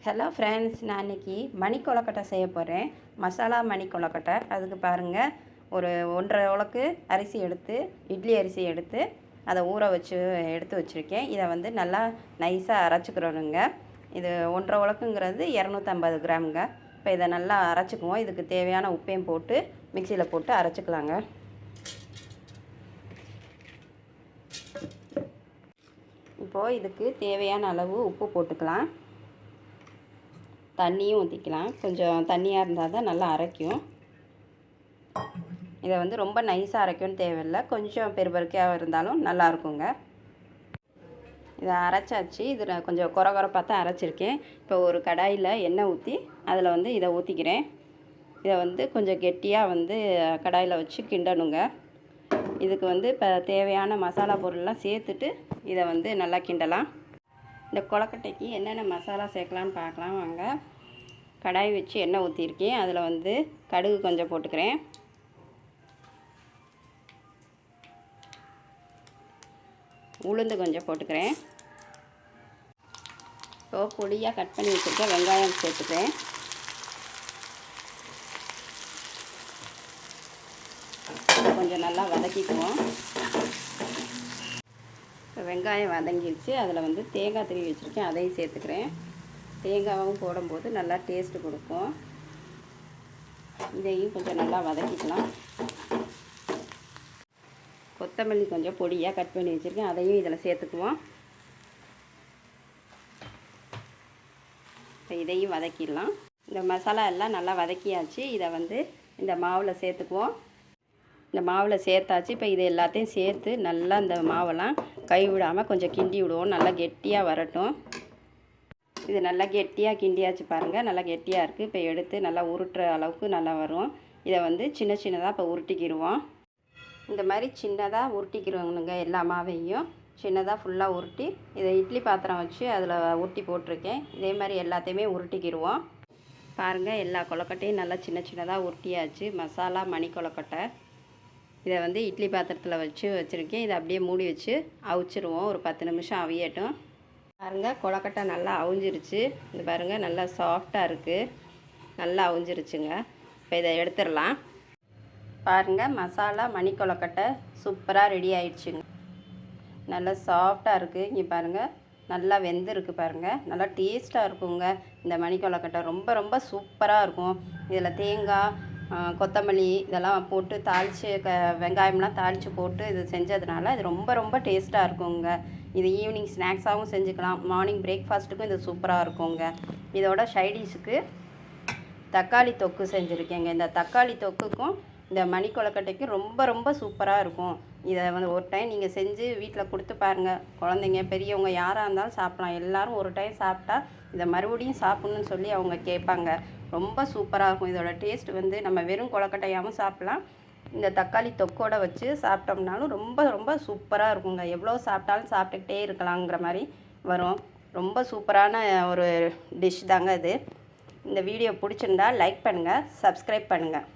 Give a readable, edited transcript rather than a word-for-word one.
Hello friends, நான் இன்றைக்கி மணி கொழுக்கட்டை செய்ய போகிறேன். மசாலா மணி கொழுக்கட்டை. அதுக்கு பாருங்கள், ஒரு 1½ உலக்கு அரிசி எடுத்து, இட்லி அரிசி எடுத்து அதை ஊற வச்சு எடுத்து வச்சுருக்கேன். இதை வந்து நல்லா நைஸாக அரைச்சிக்கிறோனுங்க. இது 1½ உலக்குங்கிறது 250 கிராமுங்க. இப்போ இதை நல்லா அரைச்சிக்குவோம். இதுக்கு தேவையான உப்பையும் போட்டு மிக்சியில் போட்டு அரைச்சிக்கலாங்க. இப்போது இதுக்கு தேவையான அளவு உப்பு போட்டுக்கலாம். தண்ணியும் ஊற்றிக்கலாம். கொஞ்சம் தண்ணியாக இருந்தால் தான் நல்லா அரைக்கும். இதை வந்து ரொம்ப நைஸாக அரைக்கணும்னு தேவையில்லை, கொஞ்சம் பெருபருக்கையாக இருந்தாலும் நல்லாயிருக்குங்க. இதை அரைச்சாச்சு. இதில் கொஞ்சம் கொரகொரப்பாக தான் அரைச்சிருக்கேன். இப்போ ஒரு கடாயில் எண்ணெய் ஊற்றி அதில் வந்து இதை ஊற்றிக்கிறேன். இதை வந்து கொஞ்சம் கெட்டியாக வந்து கடாயில் வச்சு கிண்டணுங்க. இதுக்கு வந்து இப்போ தேவையான மசாலா பொருள்லாம் சேர்த்துட்டு இதை வந்து நல்லா கிண்டலாம். இந்த கொழுக்கட்டைக்கு என்னென்ன மசாலா சேர்க்கலான்னு பார்க்கலாம் வாங்க. கடாய் வச்சு எண்ணெய் ஊற்றிருக்கேன். அதில் வந்து கடுகு கொஞ்சம் போட்டுக்கிறேன். உளுந்து கொஞ்சம் போட்டுக்கிறேன். இப்போ பொடியாக கட் பண்ணி வச்சுருக்க வெங்காயம் சேர்த்துக்கிறேன். கொஞ்சம் நல்லா வதக்கிக்குவோம். இப்போ வெங்காயம் வதங்கிடுச்சு. அதில் வந்து தேங்காய் திருவி வச்சுருக்கேன், அதையும் சேர்த்துக்கிறேன். தேங்காயும் போடும்போது நல்லா டேஸ்ட்டு கொடுக்கும். இதையும் கொஞ்சம் நல்லா வதக்கிக்கலாம். கொத்தமல்லி கொஞ்சம் பொடியாக கட் பண்ணி வச்சுருக்கேன், அதையும் இதில் சேர்த்துக்குவோம். இப்போ இதையும் வதக்கிடலாம். இந்த மசாலா எல்லாம் நல்லா வதக்கியாச்சு. இதை வந்து இந்த மாவில் சேர்த்துக்குவோம். இந்த மாவில் சேர்த்தாச்சு. இப்போ இது எல்லாத்தையும் சேர்த்து நல்லா இந்த மாவெல்லாம் கைவிடாமல் கொஞ்சம் கிண்டி விடுவோம். நல்லா கெட்டியாக வரட்டும். இது நல்லா கெட்டியாக கிண்டியாச்சு பாருங்கள். நல்லா கெட்டியாக இருக்குது. இப்போ எடுத்து நல்லா உருட்டுற அளவுக்கு நல்லா வரும். இதை வந்து சின்ன சின்னதாக இப்போ உருட்டிக்கிடுவோம். இந்த மாதிரி சின்னதாக உருட்டிக்கிடுவோங்க. எல்லா மாவையும் சின்னதாக ஃபுல்லாக உருட்டி இதை இட்லி பாத்திரம் வச்சு அதில் உருட்டி போட்டிருக்கேன். இதே மாதிரி எல்லாத்தையுமே உருட்டிக்கிடுவோம். பாருங்கள், எல்லா கொழுக்கட்டையும் நல்லா சின்ன சின்னதாக உருட்டியாச்சு. மசாலா மணி கொழுக்கட்டை. இதை வந்து இட்லி பாத்திரத்தில் வச்சுருக்கேன். இதை அப்படியே மூடி வச்சு அவிச்சிருவோம். ஒரு 10 நிமிஷம் அவியட்டும். பாருங்கள், கொழுக்கட்டை நல்லா அவிஞ்சிருச்சு. இது பாருங்கள், நல்லா சாஃப்டாக இருக்குது. நல்லா அவிஞ்சிருச்சுங்க. இப்போ இதை எடுத்துடலாம். பாருங்கள், மசாலா மணி கொழுக்கட்டை சூப்பராக ரெடி ஆயிடுச்சுங்க. நல்லா சாஃப்டாக இருக்குது. இங்கே பாருங்கள், நல்லா வெந்திருக்கு பாருங்கள். நல்லா டேஸ்ட்டாக இருக்குங்க. இந்த மணி கொழுக்கட்டை ரொம்ப ரொம்ப சூப்பராக இருக்கும். இதில் தேங்காய், கொத்தமல்லி இதெல்லாம் போட்டு தாளித்து வெங்காயம்லாம் தாளித்து போட்டு இது செஞ்சதுனால இது ரொம்ப ரொம்ப டேஸ்ட்டாக இருக்குங்க. இது ஈவினிங் ஸ்நாக்ஸாகவும் செஞ்சுக்கலாம். மார்னிங் பிரேக்ஃபாஸ்ட்டுக்கும் இது சூப்பராக இருக்குங்க. இதோட சைடிஷுக்கு தக்காளி தொக்கு செஞ்சுருக்கேங்க. இந்த தக்காளி தொக்குக்கும் இந்த மணி கொழுக்கட்டைக்கும் ரொம்ப ரொம்ப சூப்பராக இருக்கும். இதை வந்து ஒரு டைம் நீங்கள் செஞ்சு வீட்டில் கொடுத்து பாருங்கள். குழந்தைங்க பெரியவங்க யாராக இருந்தாலும் சாப்பிட்லாம். எல்லோரும் ஒரு டைம் சாப்பிட்டா இதை மறுபடியும் சாப்பிட்ணுன்னு சொல்லி அவங்க கேட்பாங்க. ரொம்ப சூப்பராக இருக்கும். இதோட டேஸ்ட் வந்து நம்ம வெறும் கொழுக்கட்டையாகவும் சாப்பிட்லாம். இந்த தக்காளி தொக்கோடு வச்சு சாப்பிட்டோம்னாலும் ரொம்ப ரொம்ப சூப்பராக இருக்குங்க. எவ்வளோ சாப்பிட்டாலும் சாப்பிட்டுக்கிட்டே இருக்கலாங்கிற மாதிரி வரும். ரொம்ப சூப்பரான ஒரு டிஷ் தாங்க இது. இந்த வீடியோ பிடிச்சிருந்தா லைக் பண்ணுங்கள், சப்ஸ்கிரைப் பண்ணுங்கள்.